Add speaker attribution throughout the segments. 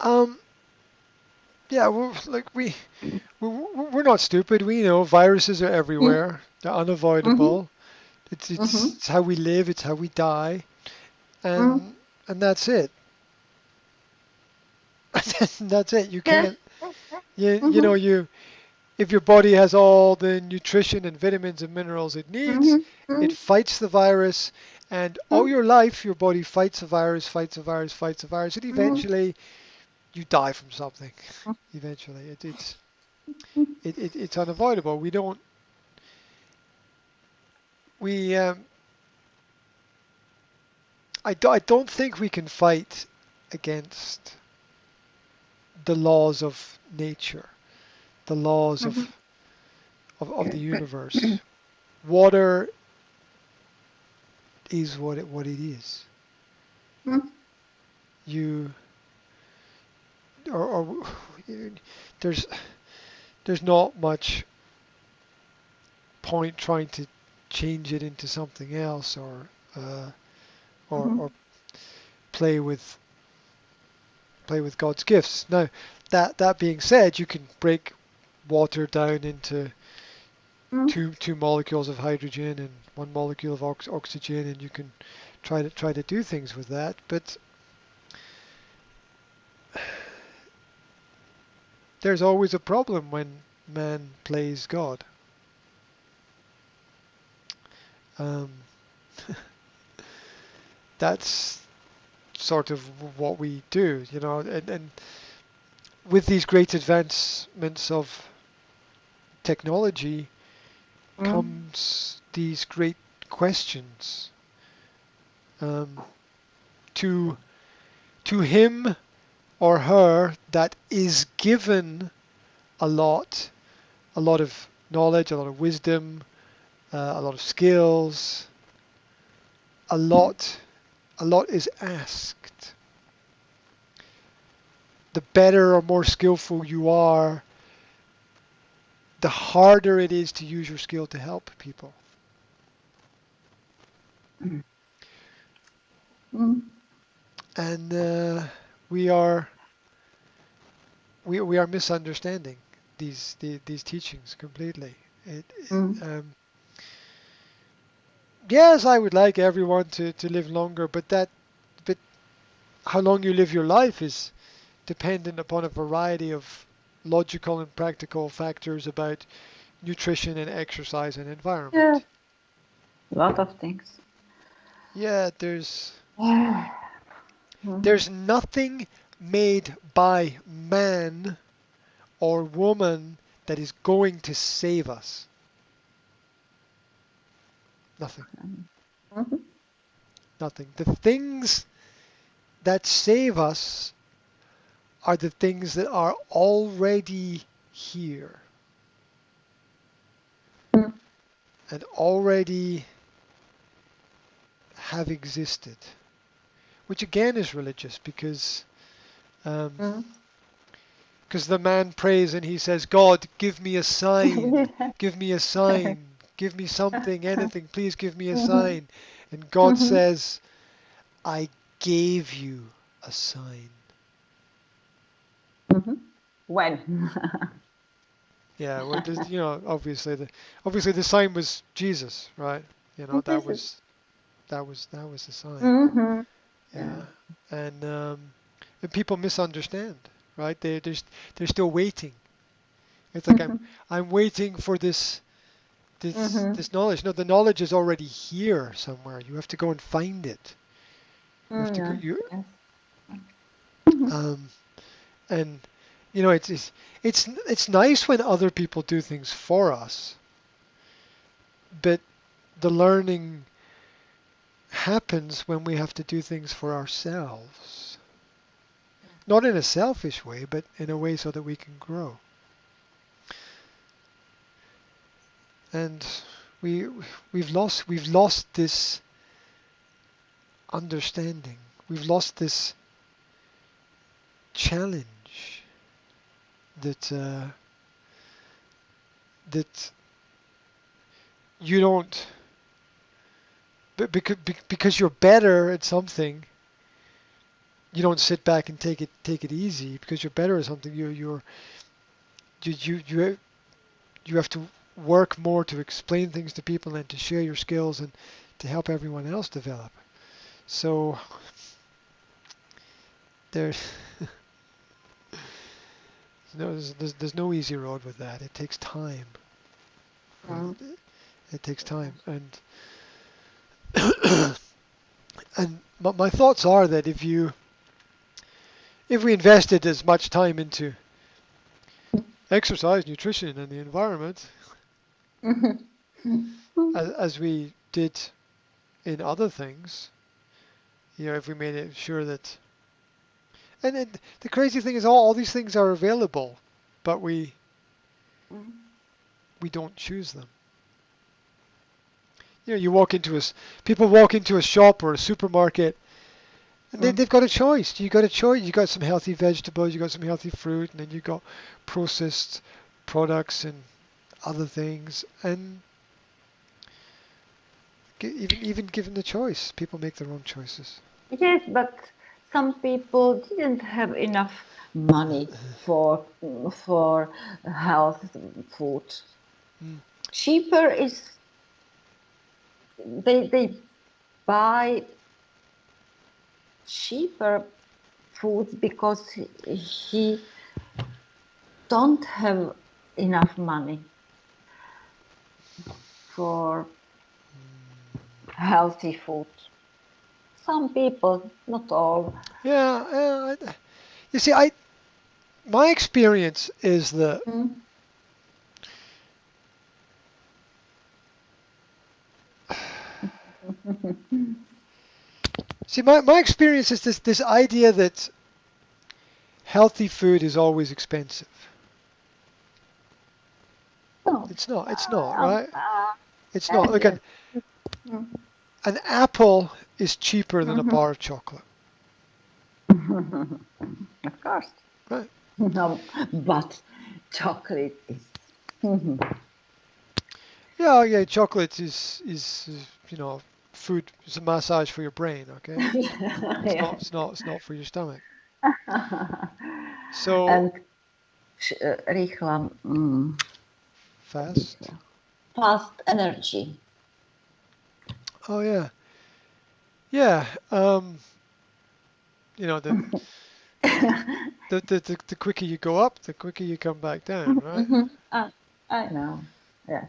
Speaker 1: Um, yeah, we're not stupid. We know viruses are
Speaker 2: Mm,
Speaker 1: everywhere. They're
Speaker 2: mhm,
Speaker 1: unavoidable.
Speaker 2: mhm,
Speaker 1: It's how we live. It's how we die,
Speaker 2: mm.
Speaker 1: and that's it. That's it. You
Speaker 2: Yeah.
Speaker 1: can't. You know
Speaker 2: Mhm,
Speaker 1: you if your body has all the nutrition and vitamins and minerals it needs,
Speaker 2: mhm,
Speaker 1: it
Speaker 2: mhm,
Speaker 1: fights the virus, and all
Speaker 2: mhm,
Speaker 1: your life your body fights a virus, fights a virus, fights a virus, and
Speaker 2: mhm,
Speaker 1: eventually you die from something.
Speaker 2: mhm,
Speaker 1: Eventually,
Speaker 2: mhm.
Speaker 1: it's unavoidable. We don't we I don't think we can fight against the laws of nature, the laws
Speaker 2: Mhm.
Speaker 1: of the universe. Water is what it is.
Speaker 2: Mhm.
Speaker 1: You or there's there's not much point trying to change it into something else uh, or
Speaker 2: Mhm.
Speaker 1: play with play with God's gifts. Now, that being said, you can break water down into
Speaker 2: Mhm.
Speaker 1: two molecules of hydrogen and one molecule of oxygen, and you can try to do things with that. But there's always a problem when man plays God. Um, that's sort of what we do, and with these great advancements of technology
Speaker 2: Mhm.
Speaker 1: comes these great questions. Um, to to him or her that is given a lot of knowledge, a lot of wisdom, a lot of skills, a lot, a lot is asked. The better or more skillful you are, the harder it is to use your skill to help people.
Speaker 2: Mhm.
Speaker 1: And we are we are misunderstanding these teachings completely.
Speaker 2: Mhm.
Speaker 1: Yes, I would like everyone to live longer, but how long you live your life is dependent upon a variety of logical and practical factors about nutrition and exercise and
Speaker 2: Yeah,
Speaker 1: environment.
Speaker 2: lot of things.
Speaker 1: Yeah, there's
Speaker 2: Yeah. Mhm.
Speaker 1: there's nothing made by man or woman that is going to save us. Nothing.
Speaker 2: Mhm.
Speaker 1: Nothing. The things that save us are the things that are already here
Speaker 2: Mhm.
Speaker 1: and already have existed, which again is religious um,
Speaker 2: Mhm.
Speaker 1: because the man prays and he says, God, give me a sign, give me a sign, give me something, anything, please give me a
Speaker 2: Mhm.
Speaker 1: sign. And God
Speaker 2: Mhm.
Speaker 1: says, I gave you a sign.
Speaker 2: Mhm. When?
Speaker 1: Yeah, well, obviously the sign was Jesus, right? That
Speaker 2: This is.
Speaker 1: was the sign.
Speaker 2: Mhm. Yeah.
Speaker 1: Yeah, and and people misunderstand, right? They're still waiting. It's like
Speaker 2: Mhm.
Speaker 1: I'm waiting for
Speaker 2: Mhm.
Speaker 1: this knowledge. No, the knowledge is already here somewhere. You have to go and find it. You have to go.
Speaker 2: Yeah.
Speaker 1: You
Speaker 2: Yes. Mhm.
Speaker 1: um and it's nice when other people do things for us, but the learning happens when we have to do things for ourselves. Not in a selfish way, but in a way so that we can grow. And we we've lost this understanding. We've lost this challenge that you don't because you're better at something you don't sit back and take it easy because you're better at something. You have to work more to explain things to people and to share your skills and to help everyone else develop. So there's there's no easy road with that. It takes time.
Speaker 2: Mm.
Speaker 1: It takes time, and and my thoughts are that if we invested as much time into exercise, nutrition, and the environment as we did in other things, if we made it sure that, and the crazy thing is all these things are available, but we don't choose them. You walk into people walk into a shop or a supermarket, and they've got a choice. You got a choice. You got some healthy vegetables, you got some healthy fruit, and then you got processed products and other things. And even given the choice, people make their own choices.
Speaker 2: Yes, but some people didn't have enough money for health food. Cheaper is they buy cheaper foods because he don't have enough money for healthy food. Some people, not all.
Speaker 1: Yeah, you see, my experience is that my experience is this idea that healthy food is always expensive.
Speaker 2: No.
Speaker 1: It's not, right? It's not. Look
Speaker 2: Yes.
Speaker 1: an apple is cheaper than a bar of chocolate.
Speaker 2: Of course.
Speaker 1: Right.
Speaker 2: No, but chocolate is.
Speaker 1: Yeah, chocolate is food. It's a massage for your brain, okay?
Speaker 2: Yeah.
Speaker 1: It's not for your stomach. So
Speaker 2: And rýchla,
Speaker 1: fast.
Speaker 2: fast energy.
Speaker 1: Oh yeah. Yeah. The quicker you go up, the quicker you come back down, right?
Speaker 2: I know. Yes,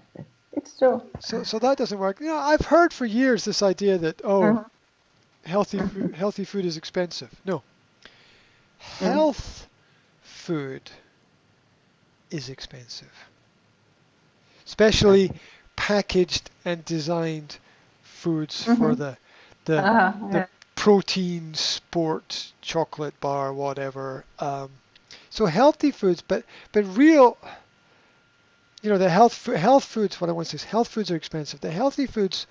Speaker 2: it's true.
Speaker 1: So that doesn't work. I've heard for years this idea that healthy food is expensive. No. Health food is expensive. Especially packaged and designed foods for the
Speaker 2: Yeah.
Speaker 1: protein sport chocolate bar, whatever. So healthy foods, but real, the health foods. What I want to say is health foods are expensive. The healthy foods,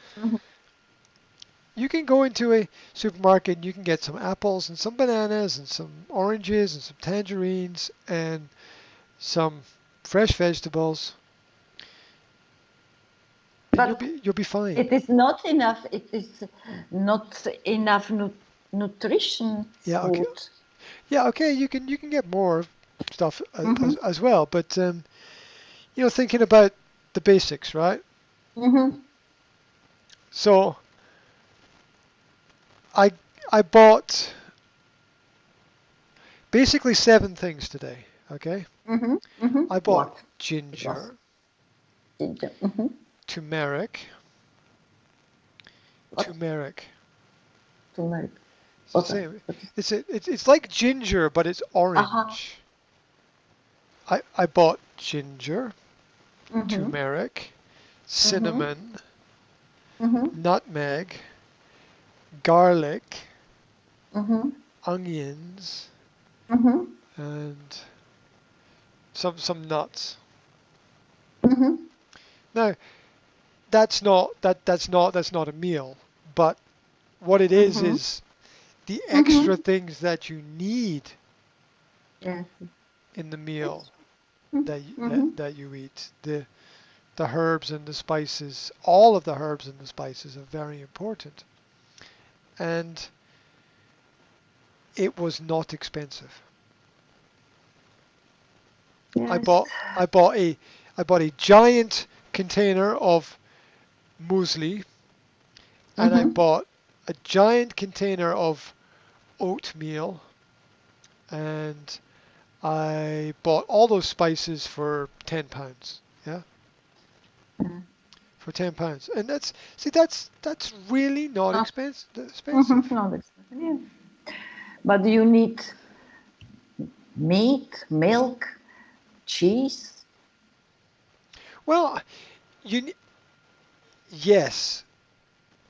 Speaker 1: you can go into a supermarket and you can get some apples and some bananas and some oranges and some tangerines and some fresh vegetables. And
Speaker 2: But
Speaker 1: you'll be fine.
Speaker 2: it is not enough. It is not enough nutrition
Speaker 1: Yeah. Okay.
Speaker 2: food.
Speaker 1: Yeah. Okay. You can get more stuff as well, but thinking about the basics, right? So I bought basically 7 things today. Okay. I bought
Speaker 2: What?
Speaker 1: ginger,
Speaker 2: Ginger.
Speaker 1: turmeric.
Speaker 2: What?
Speaker 1: Turmeric.
Speaker 2: Turmeric.
Speaker 1: It's the same. It's like ginger, but it's orange. I bought ginger, turmeric, cinnamon, nutmeg, garlic, onions, and some nuts. Now that's not a meal, but what it is the extra things that you need
Speaker 2: Yes.
Speaker 1: in the meal that you eat. The herbs and the spices, all of the herbs and the spices are very important. And it was not expensive. I
Speaker 2: Yes.
Speaker 1: bought I bought a I bought a giant container of muesli, and I
Speaker 2: Mm-hmm.
Speaker 1: bought a giant container of oatmeal, and I bought all those spices for £10. Yeah, for £10, and that's really not
Speaker 2: Not,
Speaker 1: expensive.
Speaker 2: not expensive. Yeah. But you need meat, milk, cheese.
Speaker 1: Well, you ne- yes,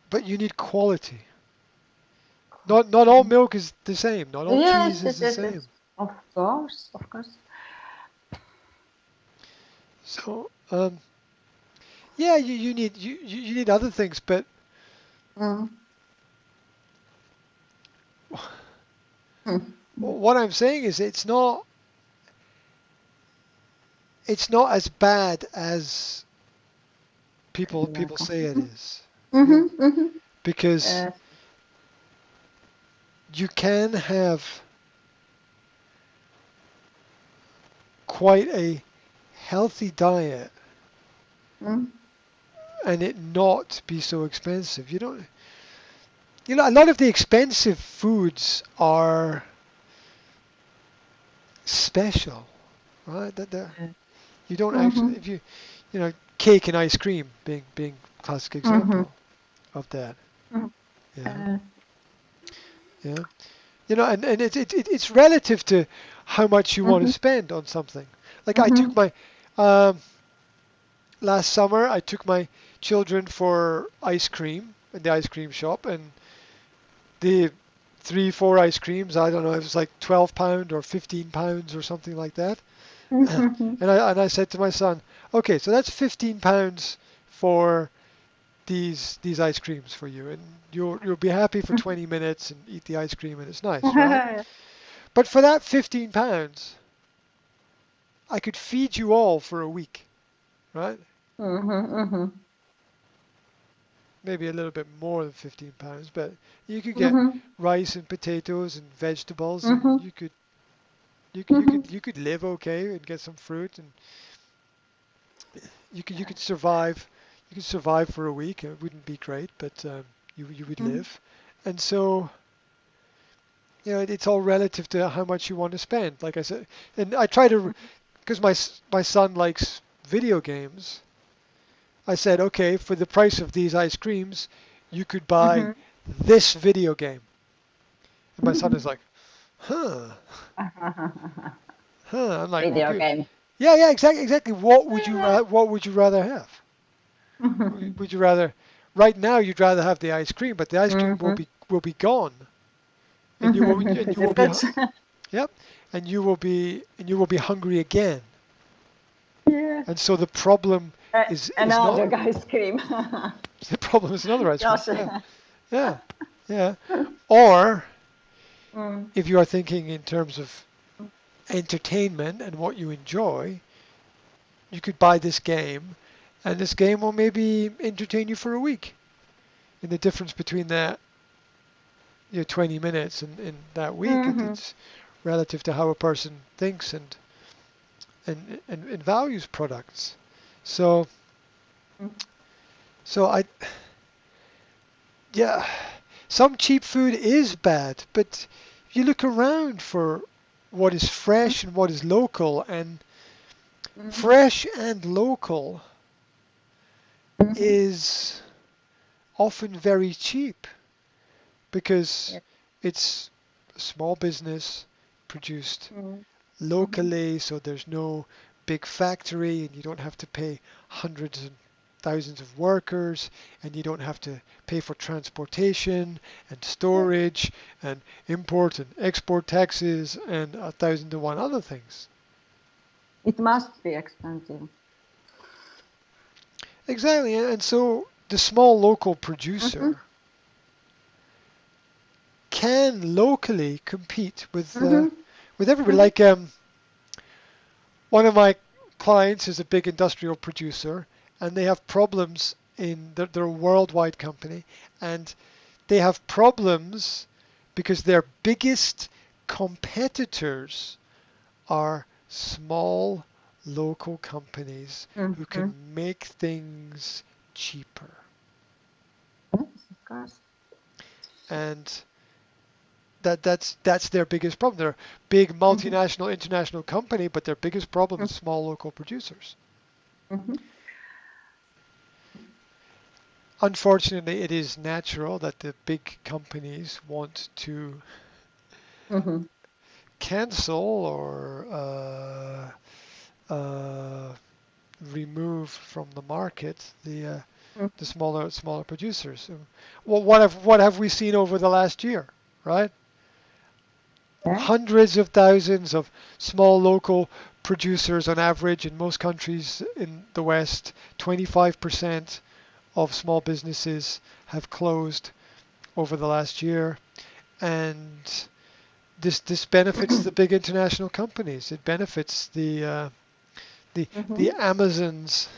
Speaker 1: but you need quality. Not all milk is the same. Not all cheese
Speaker 2: Yes,
Speaker 1: is
Speaker 2: yes,
Speaker 1: the
Speaker 2: yes,
Speaker 1: same.
Speaker 2: yes. Of course, of course.
Speaker 1: So yeah, you need other things, but
Speaker 2: Mm. Mm.
Speaker 1: what I'm saying is it's not as bad as people say it is. Yeah,
Speaker 2: Mm-hmm, mm-hmm.
Speaker 1: because
Speaker 2: Yes.
Speaker 1: you can have quite a healthy diet
Speaker 2: Mm.
Speaker 1: and it not be so expensive. A lot of the expensive foods are special, right? You don't actually,
Speaker 2: Mm-hmm.
Speaker 1: if cake and ice cream being classic
Speaker 2: Mm-hmm.
Speaker 1: example of that.
Speaker 2: Mm-hmm.
Speaker 1: Yeah, yeah. And it's relative to how much you want to
Speaker 2: Mm-hmm.
Speaker 1: spend on something. Like I
Speaker 2: Mm-hmm.
Speaker 1: took my um, last summer, I took my children for ice cream in the ice cream shop, and the three, four ice creams, I don't know, it was like £12 or £15 or something like that.
Speaker 2: Mm-hmm.
Speaker 1: And I said to my son, okay, so that's £15 for these ice creams for you, and you'll be happy for 20 minutes and eat the ice cream, and it's nice, right? But for that £15, I could feed you all for a week, right?
Speaker 2: Mm-hmm. Mm-hmm.
Speaker 1: Maybe a little bit more than £15, but you could get
Speaker 2: Mm-hmm.
Speaker 1: rice and potatoes and vegetables, and
Speaker 2: Mm-hmm.
Speaker 1: you could live okay and get some fruit, and you could survive. You could survive for a week. It wouldn't be great, but you would
Speaker 2: Mm-hmm.
Speaker 1: live. And so it's all relative to how much you want to spend. Like I said, and I try to, because my son likes video games. I said, okay, for the price of these ice creams, you could buy
Speaker 2: Mm-hmm.
Speaker 1: this video game. And my son is like, huh, huh. I'm like, well,
Speaker 2: Video
Speaker 1: good.
Speaker 2: game.
Speaker 1: Yeah, yeah, exactly. What would you rather have? Would you rather? Right now, you'd rather have the ice cream, but the ice cream will
Speaker 2: Mm-hmm.
Speaker 1: be gone, and you will be
Speaker 2: But
Speaker 1: yep, and you will be hungry again.
Speaker 2: yeah.
Speaker 1: And so the problem is not
Speaker 2: Another ice cream.
Speaker 1: the problem is another ice cream.
Speaker 2: Just.
Speaker 1: Yeah, yeah, yeah. Or
Speaker 2: Mm.
Speaker 1: if you are thinking in terms of entertainment and what you enjoy, you could buy this game, and this game will maybe entertain you for a week. And the difference between that 20 minutes in that week,
Speaker 2: Mm-hmm.
Speaker 1: it's relative to how a person thinks and values products. So so I yeah, some cheap food is bad, but you look around for what is fresh and what is local, and
Speaker 2: Mm-hmm.
Speaker 1: fresh and local is often very cheap because
Speaker 2: Yes.
Speaker 1: it's a small business produced
Speaker 2: Mm-hmm.
Speaker 1: locally, so there's no big factory, and you don't have to pay hundreds and thousands of workers, and you don't have to pay for transportation and storage and import and export taxes and 1,001 other things.
Speaker 2: It must be expensive.
Speaker 1: Exactly, and so the small local
Speaker 2: Mm-hmm.
Speaker 1: producer can locally compete
Speaker 2: Mm-hmm.
Speaker 1: with everybody.
Speaker 2: Mm-hmm.
Speaker 1: Like one of my clients is a big industrial producer, and they have problems they're a worldwide company, and they have problems because their biggest competitors are small local companies who
Speaker 2: Mm-hmm.
Speaker 1: can make things cheaper.
Speaker 2: Yes, of course.
Speaker 1: And that's their biggest problem. They're a big
Speaker 2: Mm-hmm.
Speaker 1: multinational, international company, but their biggest problem is small local producers.
Speaker 2: Mm-hmm.
Speaker 1: Unfortunately, it is natural that the big companies want to
Speaker 2: Mm-hmm.
Speaker 1: cancel or remove from the market the smaller producers. So, well, what have we seen over the last year, right?
Speaker 2: Yeah.
Speaker 1: Hundreds of thousands of small local producers on average in most countries in the West. 25% of small businesses have closed over the last year, and this benefits the big international companies. It benefits the
Speaker 2: Mm-hmm.
Speaker 1: Amazons.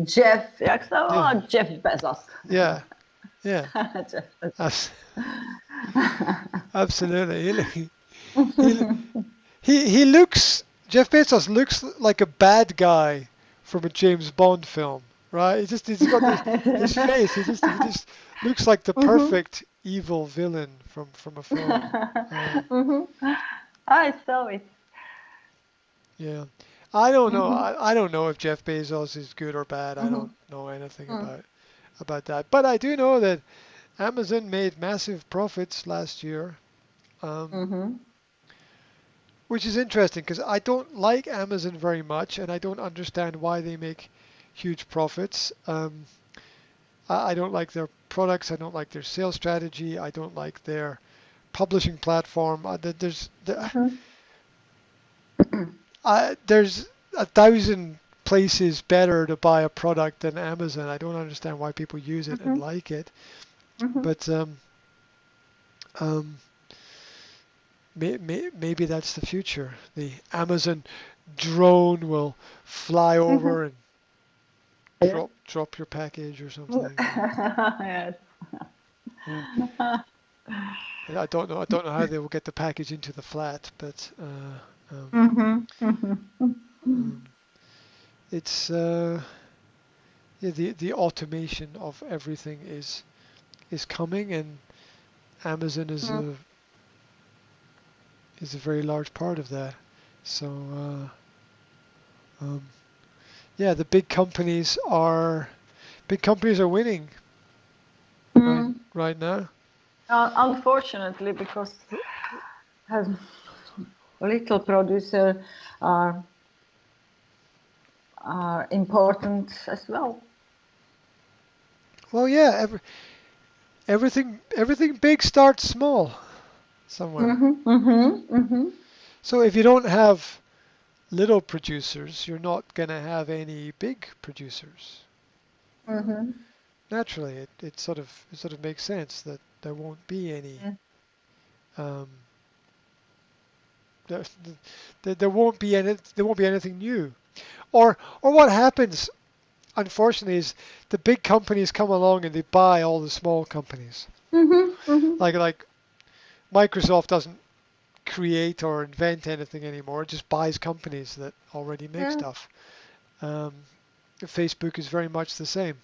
Speaker 2: Jeff, jak se
Speaker 1: Yeah,
Speaker 2: volá? Jeff Bezos.
Speaker 1: yeah, yeah.
Speaker 2: Jeff Bezos.
Speaker 1: Abs- Absolutely. He, he looks. Jeff Bezos looks like a bad guy from a James Bond film, right? He's got this his face. He just looks like the
Speaker 2: Mm-hmm.
Speaker 1: perfect evil villain from a film. Um,
Speaker 2: Mm-hmm. I saw it.
Speaker 1: yeah, I don't know.
Speaker 2: Mm-hmm.
Speaker 1: I don't know if Jeff Bezos is good or bad. I
Speaker 2: Mm-hmm.
Speaker 1: don't know anything about that. But I do know that Amazon made massive profits last year, um,
Speaker 2: Mm-hmm.
Speaker 1: which is interesting because I don't like Amazon very much, and I don't understand why they make huge profits. I don't like their products. I don't like their sales strategy. I don't like their publishing platform.
Speaker 2: Mm-hmm.
Speaker 1: There's a thousand places better to buy a product than Amazon. I don't understand why people use it and
Speaker 2: Mm-hmm.
Speaker 1: like it.
Speaker 2: Mm-hmm.
Speaker 1: But um, maybe that's the future. The Amazon drone will fly
Speaker 2: Mm-hmm.
Speaker 1: over and
Speaker 2: Yes.
Speaker 1: drop your package or something.
Speaker 2: Yes.
Speaker 1: Yeah. I don't know. I don't know how they will get the package into the flat, but
Speaker 2: Mm-hmm. Mm-hmm.
Speaker 1: um, it's yeah, the automation of everything is coming, and Amazon is a very large part of that. So yeah, the big companies are winning right now.
Speaker 2: Unfortunately, because little producers are are important as well.
Speaker 1: Well, yeah, everything big starts small somewhere.
Speaker 2: Mm-hmm. Mm-hmm. Mm-hmm.
Speaker 1: So if you don't have little producers, you're not going to have any big producers.
Speaker 2: Mm-hmm.
Speaker 1: Naturally, it sort of makes sense that there won't be any um, there, there won't be anything new. Or what happens, unfortunately, is the big companies come along and they buy all the small companies.
Speaker 2: Mm-hmm. Mm-hmm.
Speaker 1: Like Microsoft doesn't create or invent anything anymore; it just buys companies that already make
Speaker 2: Yeah.
Speaker 1: stuff. Um, Facebook is very much the same.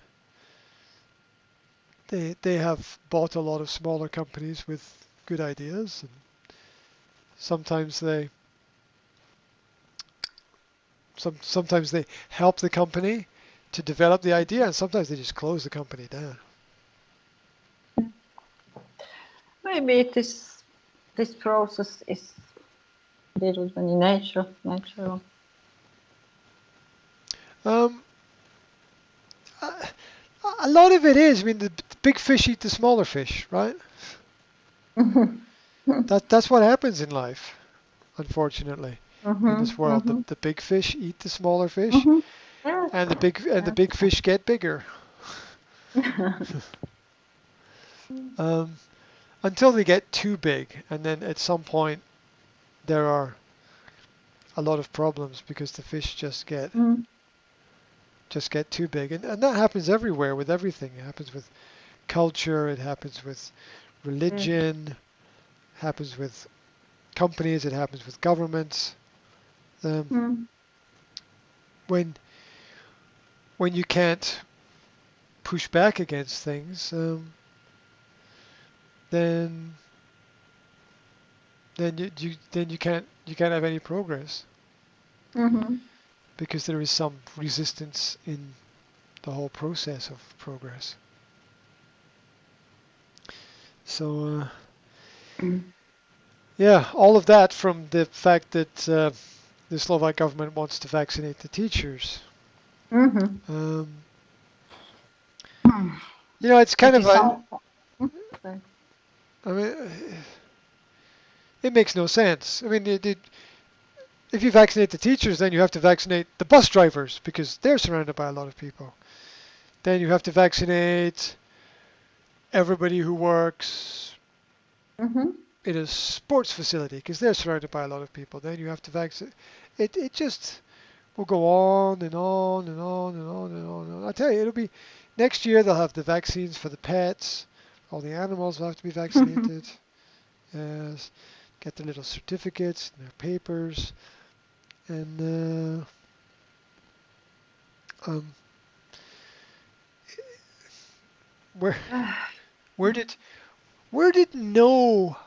Speaker 1: They have bought a lot of smaller companies with good ideas, and sometimes sometimes they help the company to develop the idea, and sometimes they just close the company down.
Speaker 2: Maybe it is. This process is little very natural.
Speaker 1: Um, a, a lot of it is. I mean, the big fish eat the smaller fish, right?
Speaker 2: Mm-hmm.
Speaker 1: That's what happens in life, unfortunately. In
Speaker 2: Mm-hmm.
Speaker 1: this world,
Speaker 2: Mm-hmm.
Speaker 1: the big fish eat the smaller fish,
Speaker 2: Mm-hmm. Yes.
Speaker 1: and the
Speaker 2: Yes.
Speaker 1: big fish get bigger. Um, until they get too big, and then at some point there are a lot of problems because the fish
Speaker 2: Mm-hmm.
Speaker 1: just get too big, and that happens everywhere with everything. It happens with culture, it happens with religion, happens with companies, it happens with governments.
Speaker 2: Mm.
Speaker 1: When you can't push back against things, then you can't have any progress
Speaker 2: Mhm.
Speaker 1: because there is some resistance in the whole process of progress. So
Speaker 2: Mm.
Speaker 1: yeah, all of that from the fact that the Slovak government wants to vaccinate the teachers.
Speaker 2: Mhm.
Speaker 1: Um,
Speaker 2: Mm.
Speaker 1: it's kind
Speaker 2: Which
Speaker 1: of
Speaker 2: is
Speaker 1: a,
Speaker 2: some. Sorry.
Speaker 1: I mean, it makes no sense. I mean, if you vaccinate the teachers, then you have to vaccinate the bus drivers because they're surrounded by a lot of people. Then you have to vaccinate everybody who works
Speaker 2: Mhm.
Speaker 1: in a sports facility because they're surrounded by a lot of people. Then you have to vaccinate. It just will go on and on and on and on and on. And on. I tell you, it'll be next year. They'll have the vaccines for the pets. All the animals will have to be vaccinated. Yes, get their little certificates and their papers. And um, where where did where did no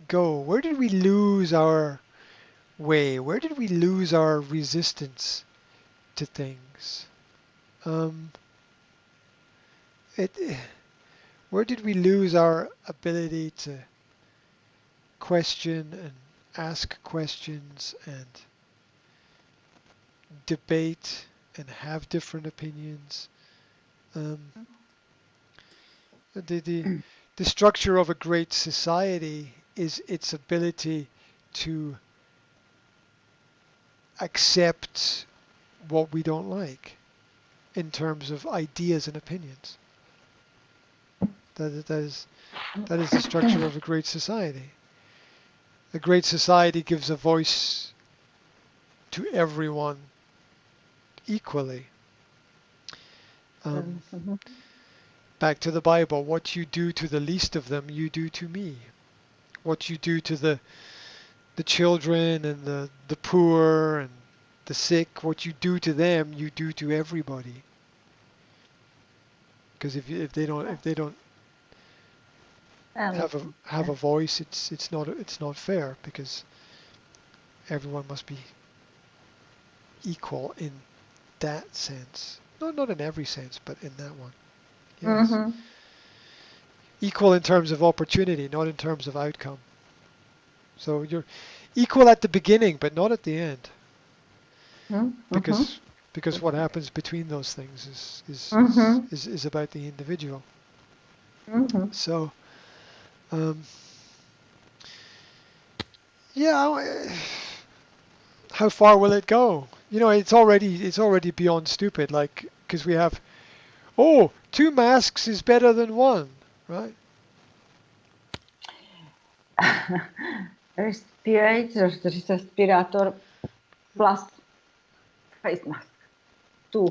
Speaker 1: go? Where did we lose our way? Where did we lose our resistance to things? Um, it, where did we lose our ability to question and ask questions and debate and have different opinions? Um, the, the the structure of a great society is its ability to accept what we don't like in terms of ideas and opinions. That is the structure of a great society. A great society gives a voice to everyone equally. Um,
Speaker 2: Mhm.
Speaker 1: Back to the Bible, what you do to the least of them, you do to me. What you do to the children and the poor and the sick, what you do to them, you do to everybody. Because if they don't
Speaker 2: And
Speaker 1: have a voice, it's not fair because everyone must be equal in that sense. Not in every sense, but in that one. Yes.
Speaker 2: mhm.
Speaker 1: Equal in terms of opportunity, not in terms of outcome. So you're equal at the beginning, but not at the end,
Speaker 2: Mhm. Mhm.
Speaker 1: because what happens between those things
Speaker 2: Mhm.
Speaker 1: is about the individual.
Speaker 2: Mhm.
Speaker 1: So um, yeah, how far will it go? It's already beyond stupid. Like because we have two masks is better than one, right?
Speaker 2: Respirator plus face mask. Two.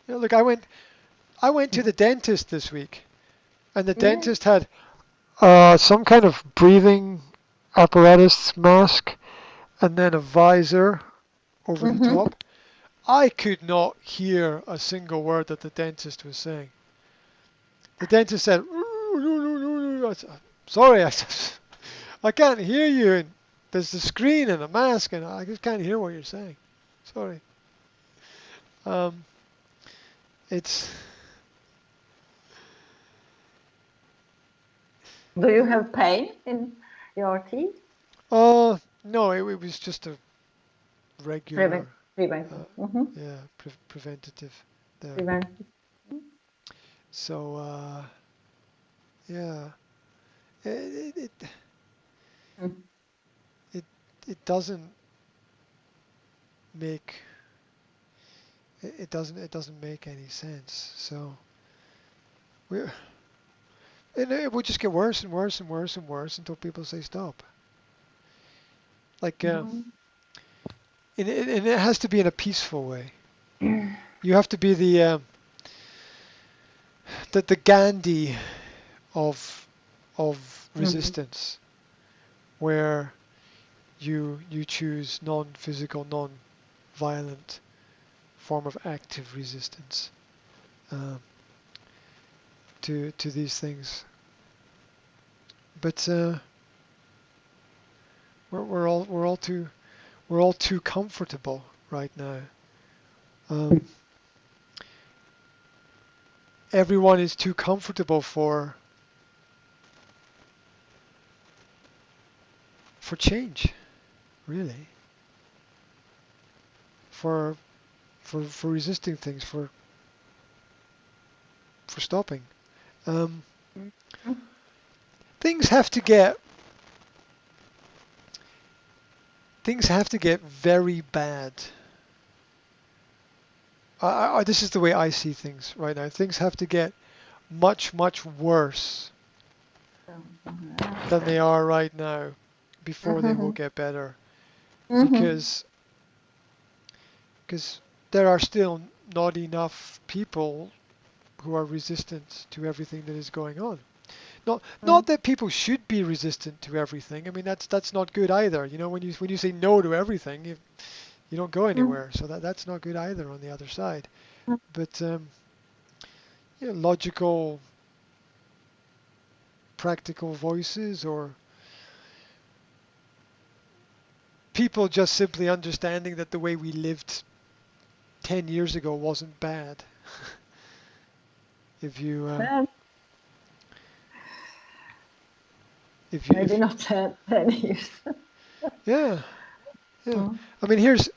Speaker 1: Look, I went to the dentist this week, and the
Speaker 2: Yeah.
Speaker 1: dentist had some kind of breathing apparatus mask, and then a visor over the
Speaker 2: Mhm.
Speaker 1: top. I could not hear a single word that the dentist was saying. The dentist said, "I said, sorry, I said, I can't hear you. And there's the screen and the mask, and I just can't hear what you're saying. Sorry." Um, it's
Speaker 2: Do you have pain in your teeth?
Speaker 1: no, it was just a regular,
Speaker 2: Preventive.
Speaker 1: uh,
Speaker 2: Mhm.
Speaker 1: yeah, preventative there.
Speaker 2: Preventive.
Speaker 1: So yeah, it it
Speaker 2: Mhm.
Speaker 1: it, it doesn't make it doesn't make any sense. So we're and it will just get worse and worse and worse and worse until people say stop. Like
Speaker 2: Mhm.
Speaker 1: and it has to be in a peaceful way. You have to be the Gandhi of of resistance, where you choose non-physical, non-violent form of active resistance to these things. But we're all too comfortable right now. Everyone is too comfortable for change, really. For resisting things, for stopping. Things have to get very bad. This is the way I see things right now. Things have to get much worse than they are right now before they will get better, because there are still not enough people who are resistant to everything that is going on. Not that people should be resistant to everything. I mean, that's not good either. You know, when you say no to everything, you don't go anywhere. So that's not good either on the other side. But logical, practical voices, or people just simply understanding that the way we lived 10 years ago wasn't bad. If you
Speaker 2: maybe not 10 years.
Speaker 1: Yeah. I mean, here's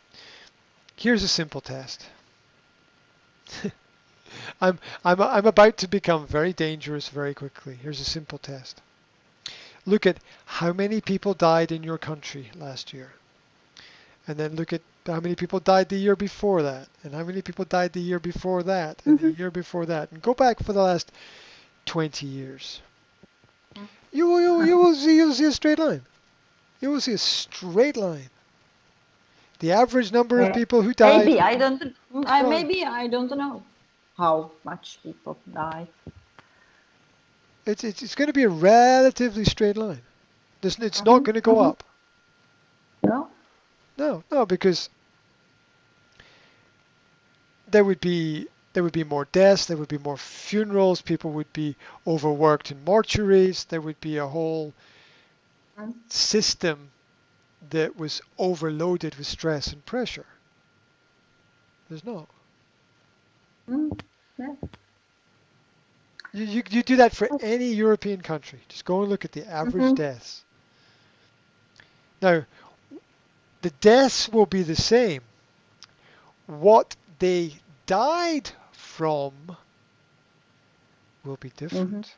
Speaker 1: a simple test. I'm about to become very dangerous very quickly. Here's a simple test. Look at how many people died in your country last year, and then look at how many people died the year before that, and how many people died the year before that, and the year before that, and go back for the last 20 years. You'll see a straight line. You will see a straight line. The average number of people who died.
Speaker 2: Maybe I don't know how much people died.
Speaker 1: It's going to be a relatively straight line. It's not going to go up. No, because there would be more deaths, there would be more funerals, people would be overworked in mortuaries, there would be a whole system that was overloaded with stress and pressure. There's not. You do that for any European country. Just go and look at the average deaths. Now, the deaths will be the same. What they died from will be different.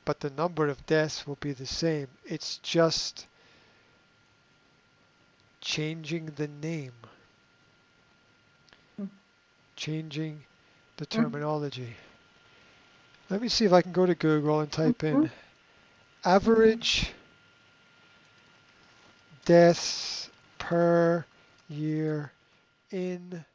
Speaker 1: But the number of deaths will be the same. It's just changing the name. Changing the terminology. Let me see if I can go to Google and type in average deaths per year in